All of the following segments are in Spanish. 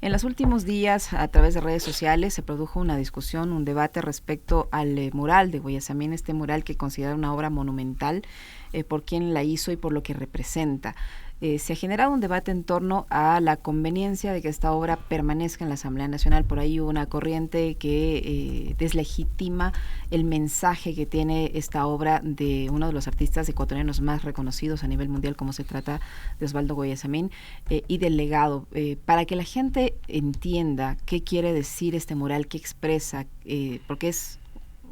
En los últimos días, a través de redes sociales, se produjo una discusión, un debate respecto al mural de Guayasamín, este mural que considera una obra monumental por quien la hizo y por lo que representa. Se ha generado un debate en torno a la conveniencia de que esta obra permanezca en la Asamblea Nacional. Por ahí hubo una corriente que deslegitima el mensaje que tiene esta obra de uno de los artistas ecuatorianos más reconocidos a nivel mundial, como se trata de Osvaldo Guayasamín, y del legado. Para que la gente entienda qué quiere decir este mural, qué expresa, porque es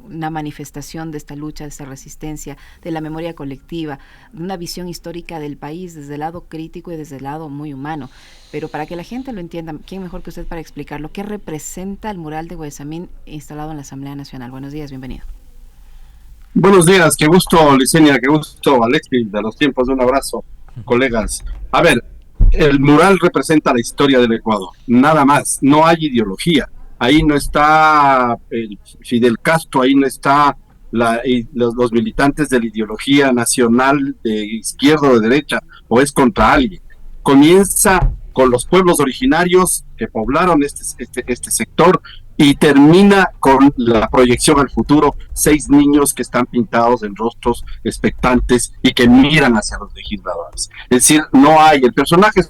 una manifestación de esta lucha, de esta resistencia, de la memoria colectiva, de una visión histórica del país desde el lado crítico y desde el lado muy humano. Pero para que la gente lo entienda, ¿quién mejor que usted para explicarlo? ¿Qué representa el mural de Guayasamín instalado en la Asamblea Nacional? Buenos días, bienvenido. Buenos días, qué gusto, Licenia, qué gusto, Alexis, de los tiempos, un abrazo, colegas. A ver, el mural representa la historia del Ecuador, nada más, no hay ideología. Ahí no está Fidel Castro, ahí no está los militantes de la ideología nacional de izquierda o de derecha, o es contra alguien. Comienza con los pueblos originarios que poblaron este sector y termina con la proyección al futuro, 6 niños que están pintados en rostros expectantes y que miran hacia los legisladores. Es decir, no hay, el personaje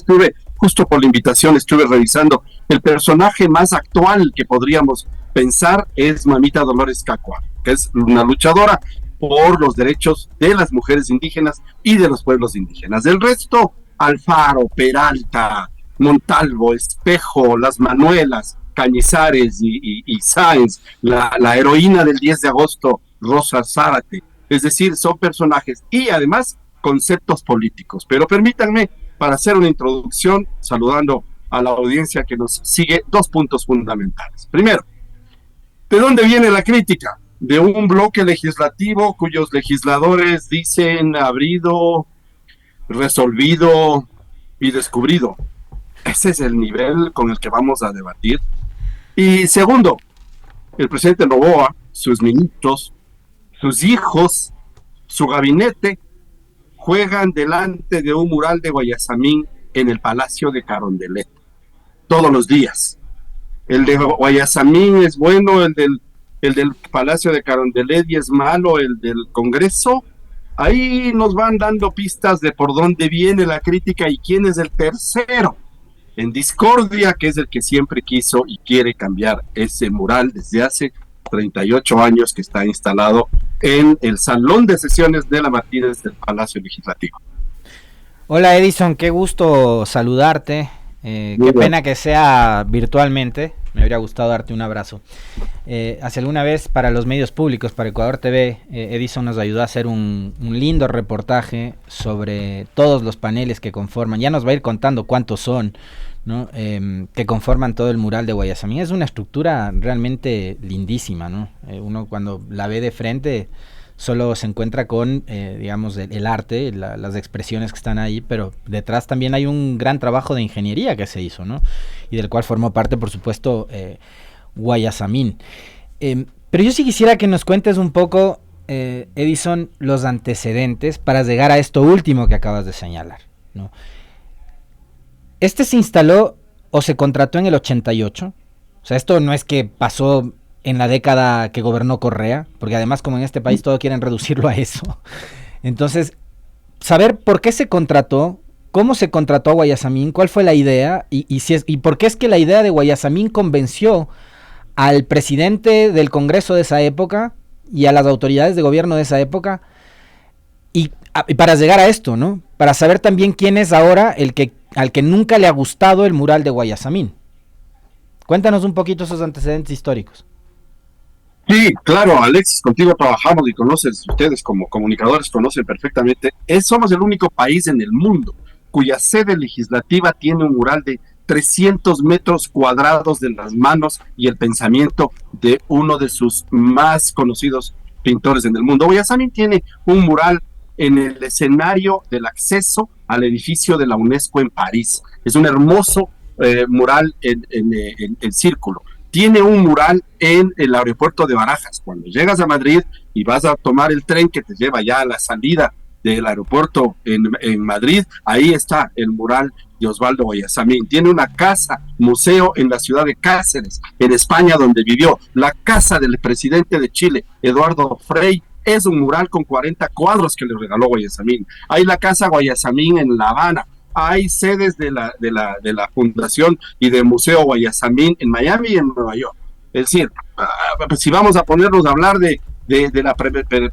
justo por la invitación estuve revisando, el personaje más actual que podríamos pensar es Mamita Dolores Cacua, que es una luchadora por los derechos de las mujeres indígenas y de los pueblos indígenas. Del resto, Alfaro, Peralta, Montalvo, Espejo, Las Manuelas, Cañizares y Sáenz, la heroína del 10 de agosto, Rosa Zárate. Es decir, son personajes y además conceptos políticos. Pero permítanme, para hacer una introducción, saludando a la audiencia que nos sigue, 2 puntos fundamentales. Primero, ¿de dónde viene la crítica? De un bloque legislativo cuyos legisladores dicen abrido, resolvido y descubrido. Ese es el nivel con el que vamos a debatir. Y segundo, el presidente Noboa, sus ministros, sus hijos, su gabinete, juegan delante de un mural de Guayasamín en el Palacio de Carondelet, todos los días. El de Guayasamín es bueno, el del Palacio de Carondelet y es malo, el del Congreso. Ahí nos van dando pistas de por dónde viene la crítica y quién es el tercero en discordia, que es el que siempre quiso y quiere cambiar ese mural desde hace 38 años que está instalado en el Salón de Sesiones de la Martínez del Palacio Legislativo. Hola Edison, qué gusto saludarte. Qué pena que sea virtualmente, me habría gustado darte un abrazo. Hace alguna vez para los medios públicos, para Ecuador TV, Edison nos ayudó a hacer un lindo reportaje sobre todos los paneles que conforman, ya nos va a ir contando cuántos son, ¿no? Que conforman todo el mural de Guayasamín. Es una estructura realmente lindísima, ¿no? Uno cuando la ve de frente solo se encuentra con, digamos, el arte, las expresiones que están ahí, pero detrás también hay un gran trabajo de ingeniería que se hizo, ¿no? Y del cual formó parte, por supuesto, Guayasamín. Pero yo sí quisiera que nos cuentes un poco, Edison, los antecedentes para llegar a esto último que acabas de señalar, ¿no? Este se instaló o se contrató en el 88, o sea, esto no es que pasó en la década que gobernó Correa, porque además como en este país todo quieren reducirlo a eso. Entonces, saber por qué se contrató, cómo se contrató a Guayasamín, cuál fue la idea y por qué es que la idea de Guayasamín convenció al presidente del Congreso de esa época y a las autoridades de gobierno de esa época y para llegar a esto, ¿no? Para saber también quién es ahora al que nunca le ha gustado el mural de Guayasamín. Cuéntanos un poquito esos antecedentes históricos. Sí, claro, Alexis, contigo trabajamos y conoces, ustedes como comunicadores conocen perfectamente. Somos el único país en el mundo cuya sede legislativa tiene un mural de 300 metros cuadrados de las manos y el pensamiento de uno de sus más conocidos pintores en el mundo. Guayasamín tiene un mural en el escenario del acceso al edificio de la UNESCO en París. Es un hermoso mural en círculo. Tiene un mural en el aeropuerto de Barajas. Cuando llegas a Madrid y vas a tomar el tren que te lleva ya a la salida del aeropuerto en Madrid, ahí está el mural de Osvaldo Guayasamín. Tiene una casa, museo en la ciudad de Cáceres, en España, donde vivió. La casa del presidente de Chile, Eduardo Frei, es un mural con 40 cuadros que le regaló Guayasamín. Hay la casa Guayasamín en La Habana. Hay sedes de la Fundación y del Museo Guayasamín en Miami y en Nueva York. Es decir, si vamos a ponernos a hablar de la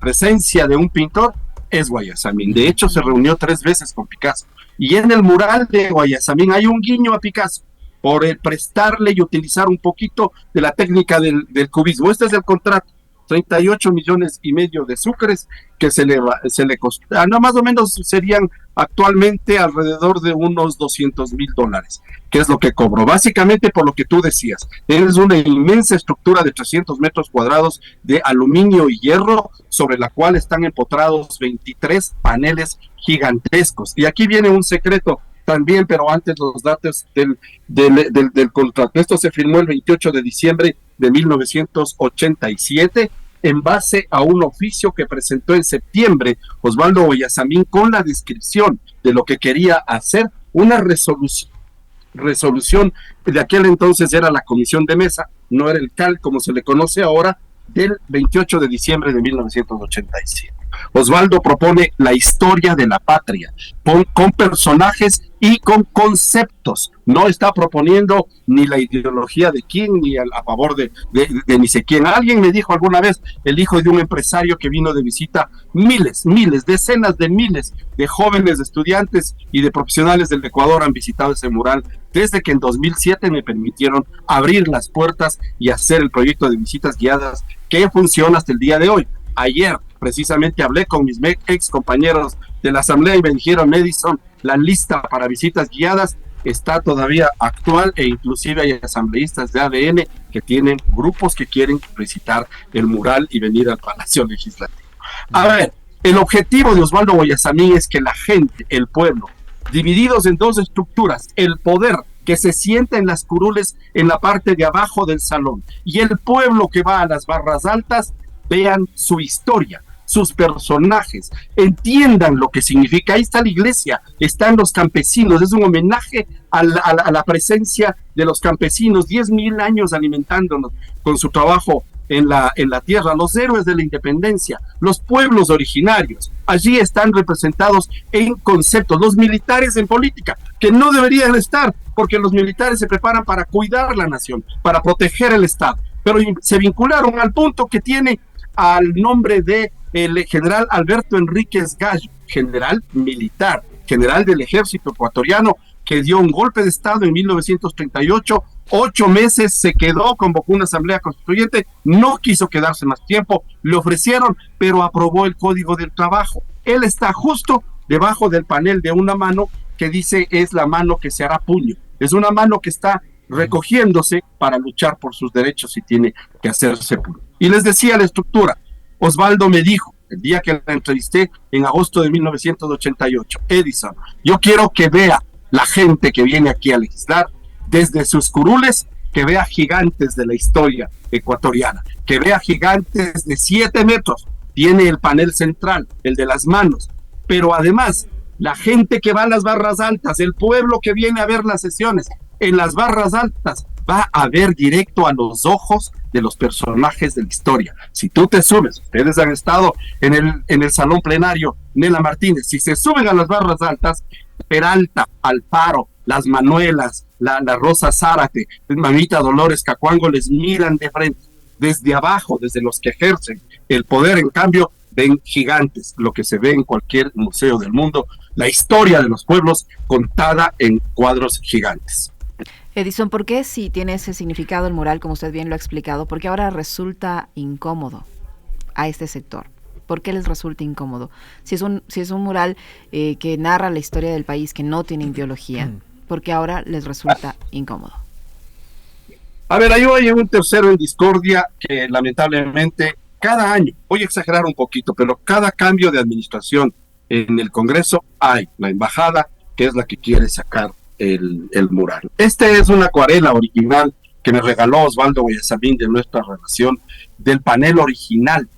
presencia de un pintor, es Guayasamín. De hecho, se reunió 3 veces con Picasso. Y en el mural de Guayasamín hay un guiño a Picasso por prestarle y utilizar un poquito de la técnica del cubismo. Este es el contrato. 38 millones y medio de sucres que se le costó, no, más o menos serían actualmente alrededor de unos $200,000, que es lo que cobró, básicamente por lo que tú decías. Es una inmensa estructura de 300 metros cuadrados de aluminio y hierro, sobre la cual están empotrados 23 paneles gigantescos. Y aquí viene un secreto también, pero antes los datos del contrato. Esto se firmó el 28 de diciembre de 1987, en base a un oficio que presentó en septiembre Osvaldo Guayasamín con la descripción de lo que quería hacer, una resolución de aquel entonces era la comisión de mesa, no era el CAL como se le conoce ahora, del 28 de diciembre de 1987. Osvaldo propone la historia de la patria, con personajes y con conceptos. No está proponiendo ni la ideología de quién, ni a favor de ni sé quién. Alguien me dijo alguna vez, el hijo de un empresario que vino de visita, miles, decenas de miles de jóvenes, de estudiantes y de profesionales del Ecuador han visitado ese mural desde que en 2007 me permitieron abrir las puertas y hacer el proyecto de visitas guiadas que funciona hasta el día de hoy. Ayer precisamente hablé con mis ex compañeros de la asamblea y me dijeron, Edison, la lista para visitas guiadas está todavía actual e inclusive hay asambleístas de ADN que tienen grupos que quieren visitar el mural y venir al Palacio Legislativo. A ver, el objetivo de Osvaldo Guayasamín es que la gente, el pueblo, divididos en 2 estructuras, el poder que se sienta en las curules en la parte de abajo del salón y el pueblo que va a las barras altas, vean su historia, sus personajes, entiendan lo que significa. Ahí está la iglesia, están los campesinos, es un homenaje a la presencia de los campesinos, 10,000 años alimentándonos con su trabajo en la tierra, los héroes de la independencia, los pueblos originarios, allí están representados en conceptos, los militares en política, que no deberían estar, porque los militares se preparan para cuidar la nación, para proteger el Estado, pero se vincularon al punto que tiene al nombre de el general Alberto Enríquez Gallo, general militar, general del ejército ecuatoriano, que dio un golpe de Estado en 1938, 8 meses se quedó, convocó una asamblea constituyente, no quiso quedarse más tiempo, le ofrecieron, pero aprobó el Código del Trabajo. Él está justo debajo del panel de una mano que dice es la mano que se hará puño, es una mano que está recogiéndose para luchar por sus derechos y tiene que hacerse puño. Y les decía la estructura. Osvaldo me dijo, el día que la entrevisté en agosto de 1988, Edison, yo quiero que vea la gente que viene aquí a legislar desde sus curules, que vea gigantes de la historia ecuatoriana, que vea gigantes de 7 metros, tiene el panel central, el de las manos, pero además la gente que va a las barras altas, el pueblo que viene a ver las sesiones en las barras altas, va a ver directo a los ojos de los personajes de la historia. Si tú te subes, ustedes han estado en el salón plenario, Nela Martínez, si se suben a las barras altas, Peralta, Alfaro, las Manuelas, la Rosa Zárate, Mamita Dolores Cacuango les miran de frente, desde abajo, desde los que ejercen el poder, en cambio, ven gigantes, lo que se ve en cualquier museo del mundo, la historia de los pueblos contada en cuadros gigantes. Edison, ¿por qué si tiene ese significado el mural, como usted bien lo ha explicado, por qué ahora resulta incómodo a este sector? ¿Por qué les resulta incómodo? Si es un mural que narra la historia del país, que no tiene ideología, ¿por qué ahora les resulta incómodo? A ver, hay un tercero en discordia que lamentablemente cada año, voy a exagerar un poquito, pero cada cambio de administración en el Congreso hay la embajada que es la que quiere sacar el mural. Este es una acuarela original que me regaló Osvaldo Guayasamín de nuestra relación, del panel original,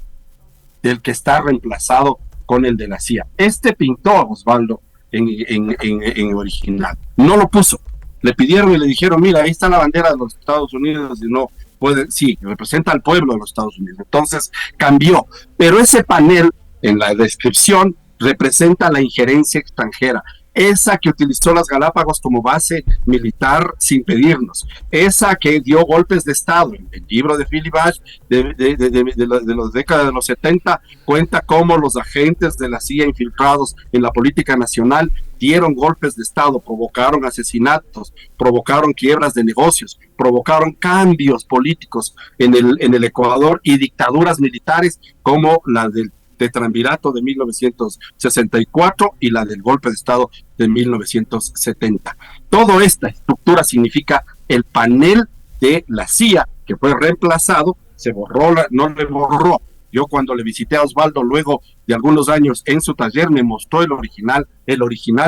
del que está reemplazado con el de la CIA. Este pintó a Osvaldo en original, no lo puso. Le pidieron y le dijeron, mira, ahí está la bandera de los Estados Unidos, y no puede, sí, representa al pueblo de los Estados Unidos. Entonces cambió, pero ese panel en la descripción representa la injerencia extranjera, esa que utilizó las Galápagos como base militar sin pedirnos, esa que dio golpes de Estado. El libro de Philip Ash de las décadas de los 70 cuenta cómo los agentes de la CIA infiltrados en la política nacional dieron golpes de Estado, provocaron asesinatos, provocaron quiebras de negocios, provocaron cambios políticos en el Ecuador y dictaduras militares como la del Triunvirato de 1964 y la del golpe de Estado de 1970. Toda esta estructura significa el panel de la CIA, que fue reemplazado, se borró, no le borró. Yo cuando le visité a Osvaldo luego de algunos años en su taller me mostró el original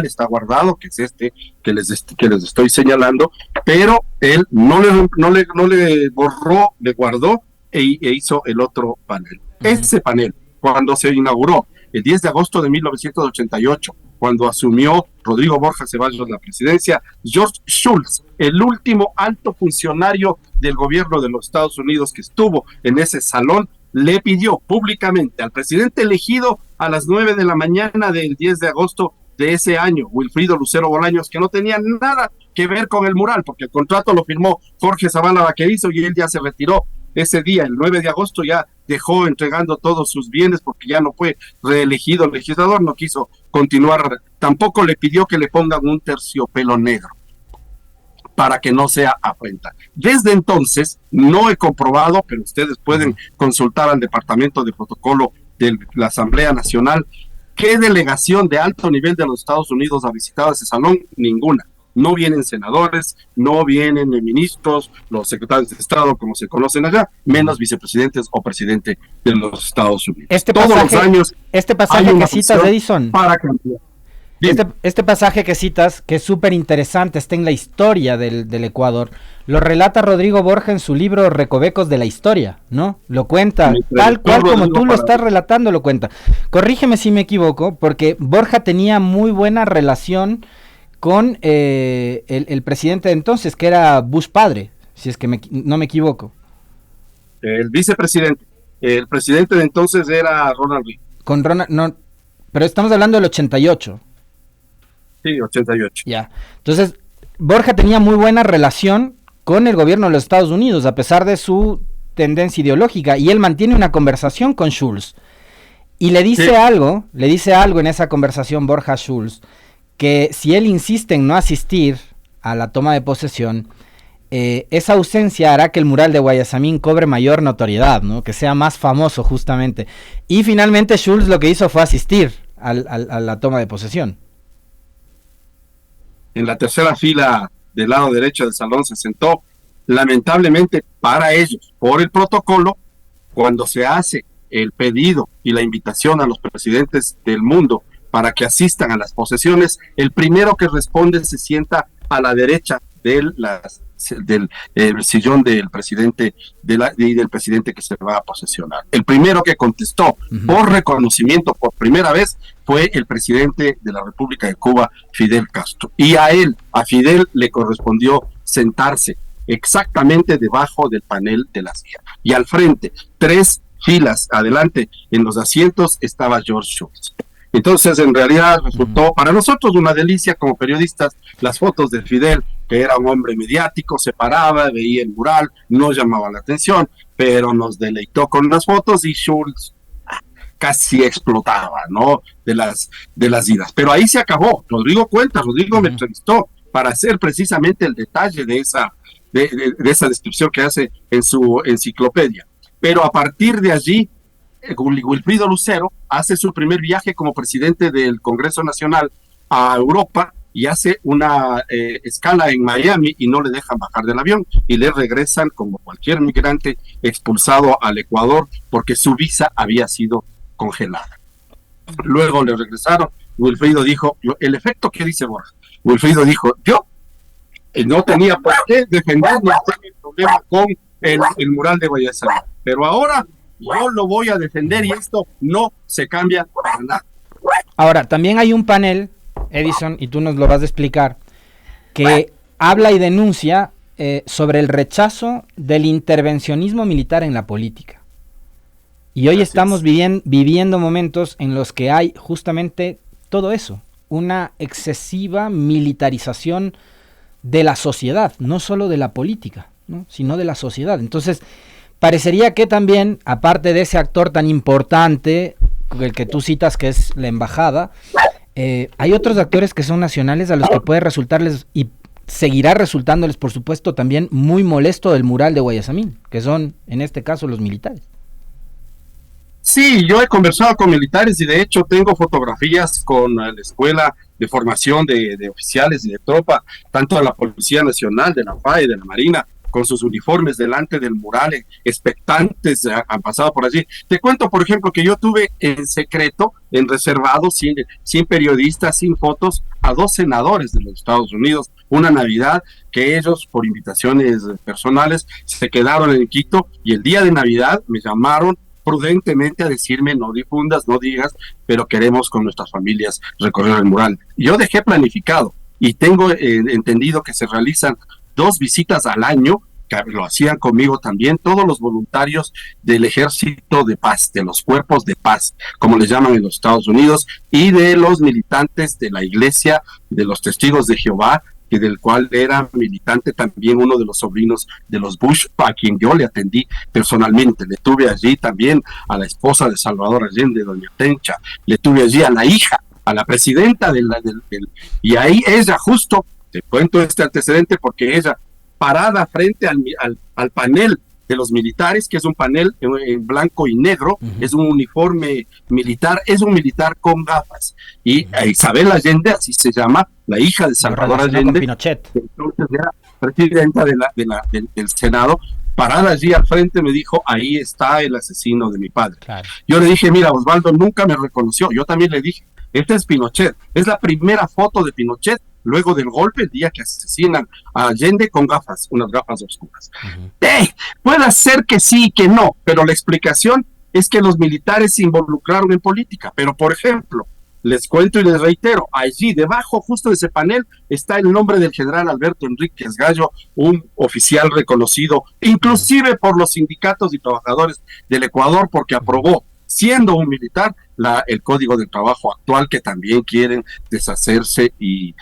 está guardado, que es este que les estoy señalando, pero él no le borró, le guardó e hizo el otro panel. Ese panel, cuando se inauguró el 10 de agosto de 1988, cuando asumió Rodrigo Borja Ceballos la presidencia, George Shultz, el último alto funcionario del gobierno de los Estados Unidos que estuvo en ese salón, le pidió públicamente al presidente elegido a las 9 de la mañana del 10 de agosto de ese año, Wilfrido Lucero Bolaños, que no tenía nada que ver con el mural, porque el contrato lo firmó Jorge Zavala Vaquerizo y él ya se retiró ese día, el 9 de agosto, ya dejó entregando todos sus bienes porque ya no fue reelegido legislador, no quiso continuar, tampoco le pidió que le pongan un terciopelo negro para que no sea afrenta. Desde entonces, no he comprobado, pero ustedes pueden consultar al Departamento de Protocolo de la Asamblea Nacional, ¿qué delegación de alto nivel de los Estados Unidos ha visitado ese salón? Ninguna. No vienen senadores, no vienen ministros, los secretarios de Estado, como se conocen allá, menos vicepresidentes o presidente de los Estados Unidos. Todos los años este pasaje que citas, Edison, para cambiar. Este pasaje que citas, que es súper interesante, está en la historia del Ecuador, lo relata Rodrigo Borja en su libro Recovecos de la Historia, ¿no? Lo cuenta, tal cual como tú lo estás relatando, lo cuenta. Corrígeme si me equivoco, porque Borja tenía muy buena relación con el presidente de entonces, que era Bush padre, si es que no me equivoco. El vicepresidente. El presidente de entonces era Ronald Reagan. Con Ronald, no, pero estamos hablando del 88. Sí, 88. Ya. Entonces, Borja tenía muy buena relación con el gobierno de los Estados Unidos, a pesar de su tendencia ideológica, y él mantiene una conversación con Schultz. Y le dice algo en esa conversación Borja Schultz, que si él insiste en no asistir a la toma de posesión, esa ausencia hará que el mural de Guayasamín cobre mayor notoriedad, ¿no? Que sea más famoso justamente. Y finalmente Schultz lo que hizo fue asistir a la toma de posesión. En la tercera fila del lado derecho del salón se sentó, lamentablemente para ellos, por el protocolo, cuando se hace el pedido y la invitación a los presidentes del mundo para que asistan a las posesiones, el primero que responde se sienta a la derecha del sillón del presidente del presidente que se va a posesionar. El primero que contestó por reconocimiento por primera vez fue el presidente de la República de Cuba, Fidel Castro. Y a Fidel le correspondió sentarse exactamente debajo del panel de la CIA. Y al frente, 3 filas adelante en los asientos, estaba George Shultz. Entonces, en realidad, resultó para nosotros una delicia como periodistas las fotos de Fidel, que era un hombre mediático, se paraba, veía el mural, no llamaba la atención, pero nos deleitó con las fotos y Schultz casi explotaba, ¿no? De las idas. Pero ahí se acabó. Rodrigo me entrevistó para hacer precisamente el detalle de esa descripción que hace en su enciclopedia. Pero a partir de allí, Wilfrido Lucero hace su primer viaje como presidente del Congreso Nacional a Europa y hace una escala en Miami y no le dejan bajar del avión y le regresan como cualquier migrante expulsado al Ecuador porque su visa había sido congelada. Luego le regresaron. Wilfrido dijo, el efecto que dice Borja, Wilfrido dijo, yo no tenía por qué defender ni hacer el problema con el mural de Guayasamín, pero ahora yo lo voy a defender y esto no se cambia para nada. Ahora, también hay un panel, Edison, y tú nos lo vas a explicar, que habla y denuncia sobre el rechazo del intervencionismo militar en la política. Y hoy estamos viviendo momentos en los que hay justamente todo eso, una excesiva militarización de la sociedad, no solo de la política, ¿no?, sino de la sociedad. Entonces, parecería que también, aparte de ese actor tan importante, el que tú citas, que es la embajada, hay otros actores que son nacionales a los que puede resultarles, y seguirá resultándoles, por supuesto, también muy molesto el mural de Guayasamín, que son, en este caso, los militares. Sí, yo he conversado con militares y de hecho tengo fotografías con la escuela de formación de oficiales y de tropa, tanto de la Policía Nacional, de la FAE, de la Marina, con sus uniformes delante del mural, expectantes, han pasado por allí. Te cuento, por ejemplo, que yo tuve en secreto, en reservado, sin periodistas, sin fotos, a 2 senadores de los Estados Unidos, una Navidad que ellos, por invitaciones personales, se quedaron en Quito, y el día de Navidad me llamaron prudentemente a decirme: no difundas, no digas, pero queremos con nuestras familias recorrer el mural. Yo dejé planificado y tengo entendido que se realizan 2 visitas al año, que lo hacían conmigo también todos los voluntarios del Ejército de Paz, de los cuerpos de paz, como les llaman en los Estados Unidos, y de los militantes de la Iglesia de los Testigos de Jehová, y del cual era militante también uno de los sobrinos de los Bush, a quien yo le atendí personalmente. Le tuve allí también a la esposa de Salvador Allende, doña Tencha, le tuve allí a la hija, a la presidenta y ahí ella, justo, te cuento este antecedente porque ella, parada frente al panel de los militares, que es un panel en blanco y negro, es un uniforme militar, es un militar con gafas, y Isabel Allende, así se llama, la hija de Salvador Allende, Pinochet, entonces era presidenta del Senado, parada allí al frente, me dijo: ahí está el asesino de mi padre. Claro. Yo le dije: mira, Osvaldo nunca me reconoció. Yo también le dije: este es Pinochet, es la primera foto de Pinochet luego del golpe, el día que asesinan a Allende, con gafas, unas gafas oscuras. Puede ser que sí, que no, pero la explicación es que los militares se involucraron en política. Pero, por ejemplo, les cuento y les reitero, allí debajo justo de ese panel está el nombre del general Alberto Enríquez Gallo, un oficial reconocido inclusive por los sindicatos y trabajadores del Ecuador, porque aprobó, siendo un militar, el Código del Trabajo actual, que también quieren deshacerse y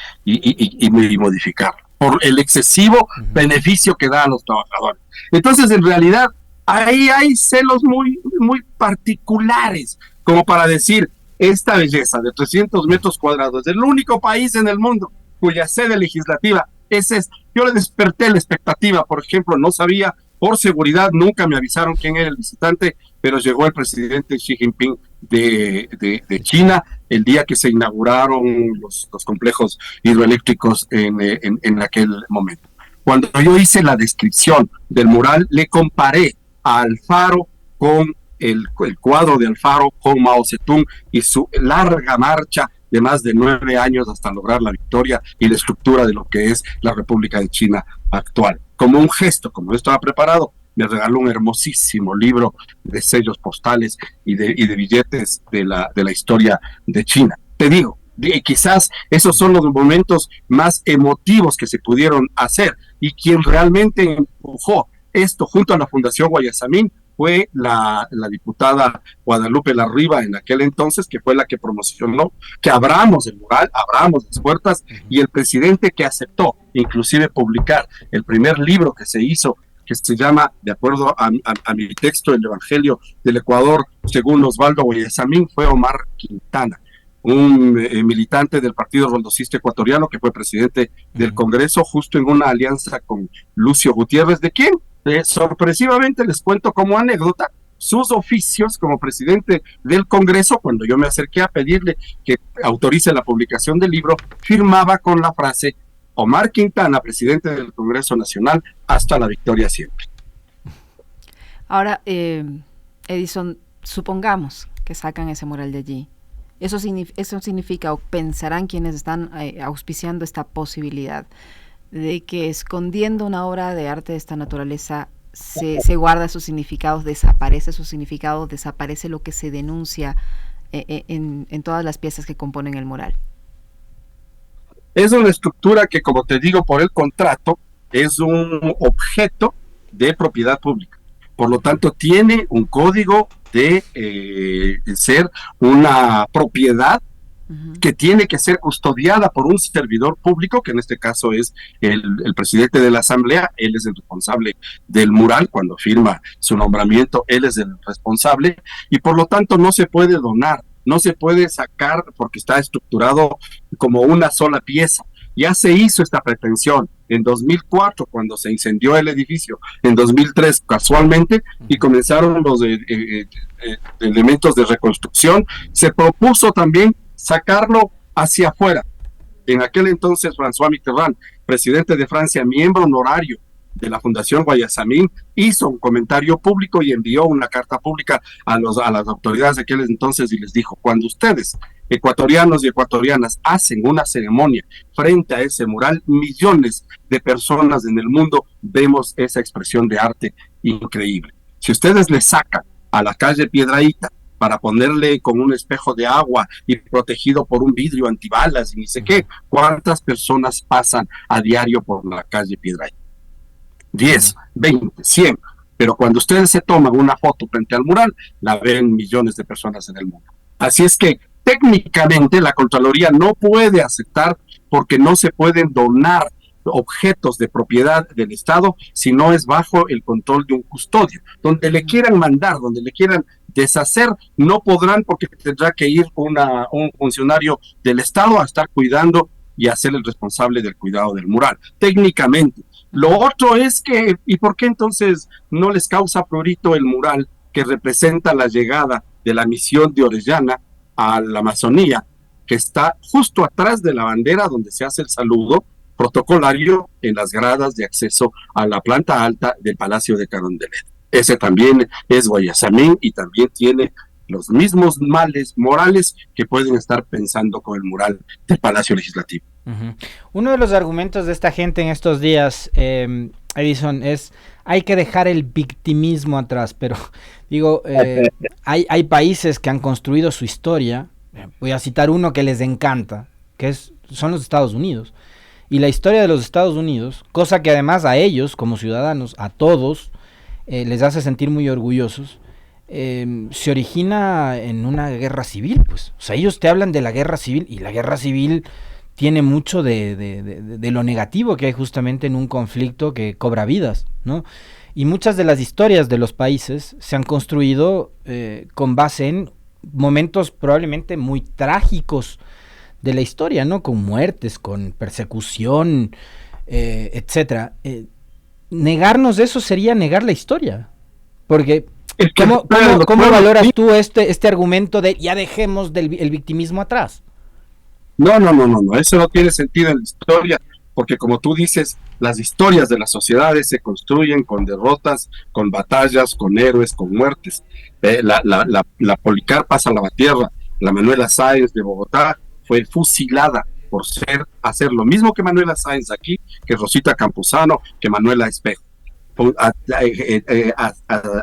modificar por el excesivo beneficio que da a los trabajadores. Entonces, en realidad, ahí hay celos muy, muy particulares, como para decir: esta belleza de 300 metros cuadrados, del único país en el mundo cuya sede legislativa es esta. Yo le desperté la expectativa, por ejemplo, no sabía, por seguridad, nunca me avisaron quién era el visitante, pero llegó el presidente Xi Jinping de China el día que se inauguraron los complejos hidroeléctricos en aquel momento. Cuando yo hice la descripción del mural, le comparé a Alfaro con el cuadro de Alfaro con Mao Zedong y su larga marcha de más de 9 años hasta lograr la victoria y la estructura de lo que es la República de China actual. Como un gesto, como no estaba preparado, me regaló un hermosísimo libro de sellos postales y de billetes de la historia de China. Te digo, quizás esos son los momentos más emotivos que se pudieron hacer, y quien realmente empujó esto junto a la Fundación Guayasamín fue la diputada Guadalupe Larriba en aquel entonces, que fue la que promocionó que abramos el mural, abramos las puertas, y el presidente que aceptó inclusive publicar el primer libro que se hizo, que se llama, de acuerdo a mi texto, El Evangelio del Ecuador según Osvaldo Guayasamín, fue Omar Quintana, un militante del Partido Roldosista Ecuatoriano que fue presidente del Congreso, justo en una alianza con Lucio Gutiérrez, de quien sorpresivamente les cuento como anécdota sus oficios como presidente del Congreso. Cuando yo me acerqué a pedirle que autorice la publicación del libro, firmaba con la frase: Omar Quintana, presidente del Congreso Nacional, hasta la victoria siempre. Ahora, Edison, supongamos que sacan ese mural de allí. Eso significa, o pensarán quienes están auspiciando esta posibilidad, de que escondiendo una obra de arte de esta naturaleza se guarda sus significados, desaparece sus significados, desaparece lo que se denuncia en todas las piezas que componen el mural. Es una estructura que, como te digo, por el contrato, es un objeto de propiedad pública. Por lo tanto, tiene un código de ser una propiedad que tiene que ser custodiada por un servidor público, que en este caso es el presidente de la Asamblea. Él es el responsable del mural. Cuando firma su nombramiento, él es el responsable, y por lo tanto no se puede donar, no se puede sacar porque está estructurado como una sola pieza. Ya se hizo esta pretensión en 2004 cuando se incendió el edificio, en 2003 casualmente, y comenzaron los elementos de reconstrucción. Se propuso también sacarlo hacia afuera. En aquel entonces François Mitterrand, presidente de Francia, miembro honorario de la Fundación Guayasamín, hizo un comentario público y envió una carta pública a las autoridades de aquel entonces y les dijo: cuando ustedes, ecuatorianos y ecuatorianas, hacen una ceremonia frente a ese mural, millones de personas en el mundo vemos esa expresión de arte increíble. Si ustedes le sacan a la calle Piedrahíta para ponerle con un espejo de agua y protegido por un vidrio antibalas y ni sé qué, ¿cuántas personas pasan a diario por la calle Piedrahíta? 10, 20, 100. Pero cuando ustedes se toman una foto frente al mural, la ven millones de personas en el mundo. Así es que técnicamente la Contraloría no puede aceptar, porque no se pueden donar objetos de propiedad del Estado si no es bajo el control de un custodio. Donde le quieran mandar, donde le quieran deshacer, no podrán, porque tendrá que ir un funcionario del Estado a estar cuidando y a ser el responsable del cuidado del mural, técnicamente. Lo otro es que, ¿y por qué entonces no les causa prurito el mural que representa la llegada de la misión de Orellana a la Amazonía, que está justo atrás de la bandera donde se hace el saludo protocolario en las gradas de acceso a la planta alta del Palacio de Carondelet? Ese también es Guayasamín y también tiene los mismos males morales que pueden estar pensando con el mural del Palacio Legislativo. Uno de los argumentos de esta gente en estos días, Edison, es: hay que dejar el victimismo atrás. Pero digo, hay países que han construido su historia. Voy a citar uno que les encanta, que son los Estados Unidos. Y la historia de los Estados Unidos, cosa que además a ellos como ciudadanos, a todos, les hace sentir muy orgullosos, se origina en una guerra civil. Pues, o sea, ellos te hablan de la guerra civil, y la guerra civil tiene mucho de lo negativo que hay justamente en un conflicto que cobra vidas, ¿no? Y muchas de las historias de los países se han construido con base en momentos probablemente muy trágicos de la historia, ¿no? Con muertes, con persecución, etcétera. Negarnos eso sería negar la historia, porque ¿cómo valoras tú este argumento de ya dejemos el victimismo atrás? No, eso no tiene sentido en la historia, porque como tú dices, las historias de las sociedades se construyen con derrotas, con batallas, con héroes, con muertes. La Policarpa Salvatierra, la Manuela Sáenz de Bogotá, fue fusilada por hacer lo mismo que Manuela Sáenz aquí, que Rosita Campuzano, que Manuela Espejo,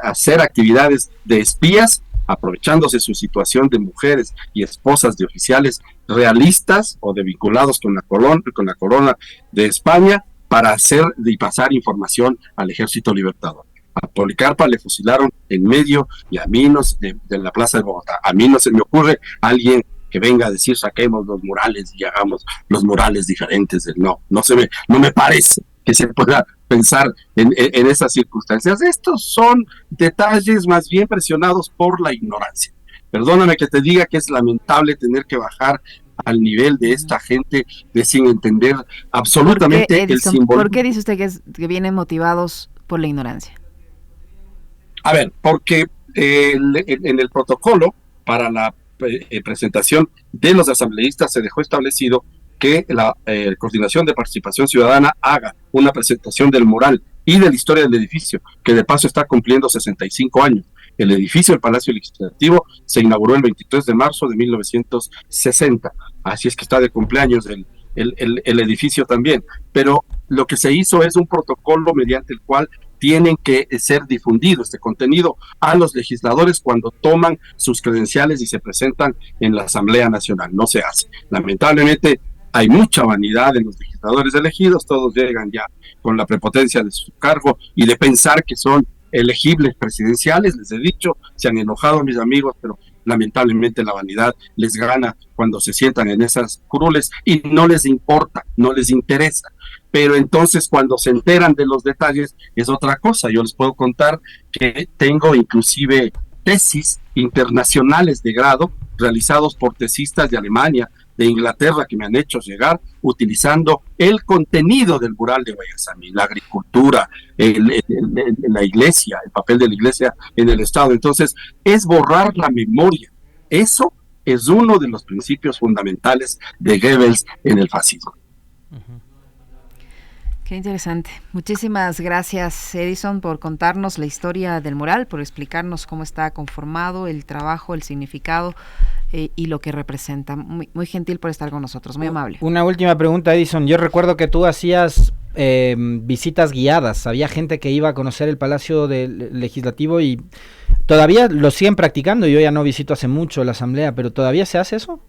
hacer actividades de espías, aprovechándose su situación de mujeres y esposas de oficiales realistas o de vinculados con la corona de España, para hacer y pasar información al Ejército Libertador. A Policarpa le fusilaron en medio y a mí de la Plaza de Bogotá. A mí no se me ocurre alguien que venga a decir saquemos los murales y hagamos los murales diferentes. No me parece que se pueda pensar en esas circunstancias. Estos son detalles más bien presionados por la ignorancia. Perdóname que te diga que es lamentable tener que bajar al nivel de esta gente de sin entender absolutamente el simbolismo. ¿Por qué dice usted que vienen motivados por la ignorancia? A ver, porque en el protocolo para la presentación de los asambleístas se dejó establecido que la Coordinación de Participación Ciudadana haga una presentación del mural y de la historia del edificio, que de paso está cumpliendo 65 años. El edificio del Palacio Legislativo se inauguró el 23 de marzo de 1960, así es que está de cumpleaños el edificio también. Pero lo que se hizo es un protocolo mediante el cual tienen que ser difundido este contenido a los legisladores cuando toman sus credenciales y se presentan en la Asamblea Nacional. No se hace. Lamentablemente hay mucha vanidad en los legisladores elegidos, todos llegan ya con la prepotencia de su cargo y de pensar que son elegibles presidenciales. Les he dicho, se han enojado mis amigos, pero lamentablemente la vanidad les gana cuando se sientan en esas curules y no les importa, no les interesa. Pero entonces cuando se enteran de los detalles es otra cosa. Yo les puedo contar que tengo inclusive tesis internacionales de grado realizados por tesistas de Alemania, de Inglaterra, que me han hecho llegar utilizando el contenido del mural de Guayasamín, la agricultura, la iglesia, el papel de la iglesia en el Estado. Entonces, es borrar la memoria. Eso es uno de los principios fundamentales de Goebbels en el fascismo. Qué interesante. Muchísimas gracias, Edison, por contarnos la historia del mural, por explicarnos cómo está conformado, el trabajo, el significado y lo que representa. Muy, muy gentil por estar con nosotros, muy amable. Una última pregunta, Edison. Yo recuerdo que tú hacías visitas guiadas. Había gente que iba a conocer el Palacio Legislativo y todavía lo siguen practicando. Yo ya no visito hace mucho la Asamblea, pero ¿todavía se hace eso?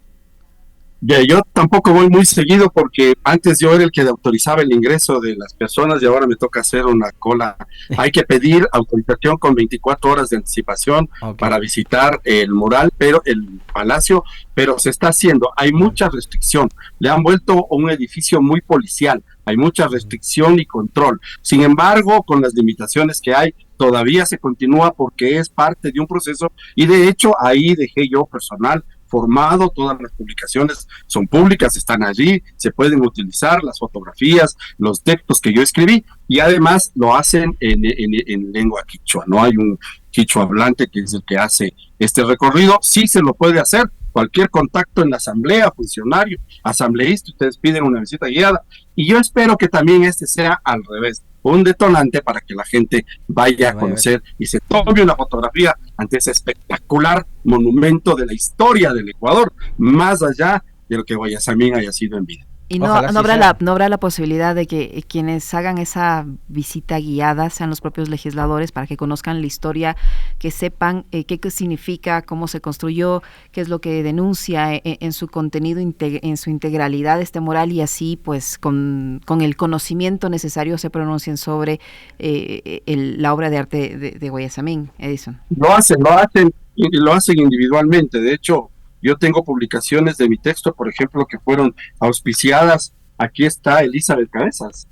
Yo tampoco voy muy seguido porque antes yo era el que autorizaba el ingreso de las personas y ahora me toca hacer una cola. Hay que pedir autorización con 24 horas de anticipación para visitar el mural, pero el palacio, pero se está haciendo. Hay mucha restricción. Le han vuelto un edificio muy policial. Hay mucha restricción y control. Sin embargo, con las limitaciones que hay, todavía se continúa porque es parte de un proceso y de hecho ahí dejé yo personal formado, todas las publicaciones son públicas, están allí, se pueden utilizar las fotografías, los textos que yo escribí y además lo hacen en lengua quichua, no hay un quichua hablante que es el que hace este recorrido, sí se lo puede hacer, cualquier contacto en la asamblea, funcionario, asambleísta, ustedes piden una visita guiada y yo espero que también este sea al revés, un detonante para que la gente vaya a conocer y se tome una fotografía ante ese espectacular monumento de la historia del Ecuador, más allá de lo que Guayasamín haya sido en vida. Y no habrá la posibilidad de que quienes hagan esa visita guiada sean los propios legisladores para que conozcan la historia, que sepan qué significa, cómo se construyó, qué es lo que denuncia en su contenido, en su integralidad este mural y así pues con el conocimiento necesario se pronuncien sobre la obra de arte de Guayasamín, Edison. Lo hacen individualmente, de hecho. Yo tengo publicaciones de mi texto, por ejemplo, que fueron auspiciadas. Aquí está Elizabeth Cabezas,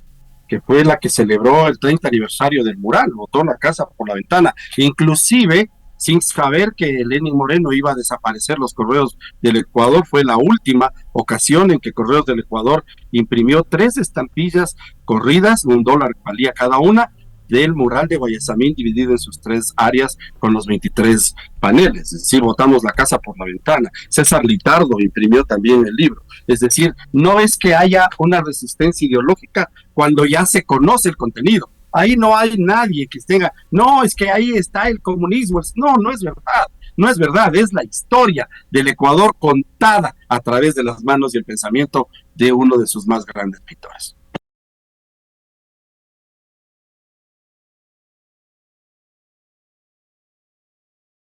que fue la que celebró el 30 aniversario del mural, botó la casa por la ventana, inclusive sin saber que Lenín Moreno iba a desaparecer los Correos del Ecuador. Fue la última ocasión en que Correos del Ecuador imprimió 3 estampillas corridas, $1 valía cada una, del mural de Guayasamín dividido en sus 3 áreas con los 23 paneles, es decir, botamos la casa por la ventana. César Litardo imprimió también el libro, es decir, no es que haya una resistencia ideológica cuando ya se conoce el contenido, ahí no hay nadie que tenga, no, es que ahí está el comunismo, no es verdad. No es verdad, es la historia del Ecuador contada a través de las manos y el pensamiento de uno de sus más grandes pintores.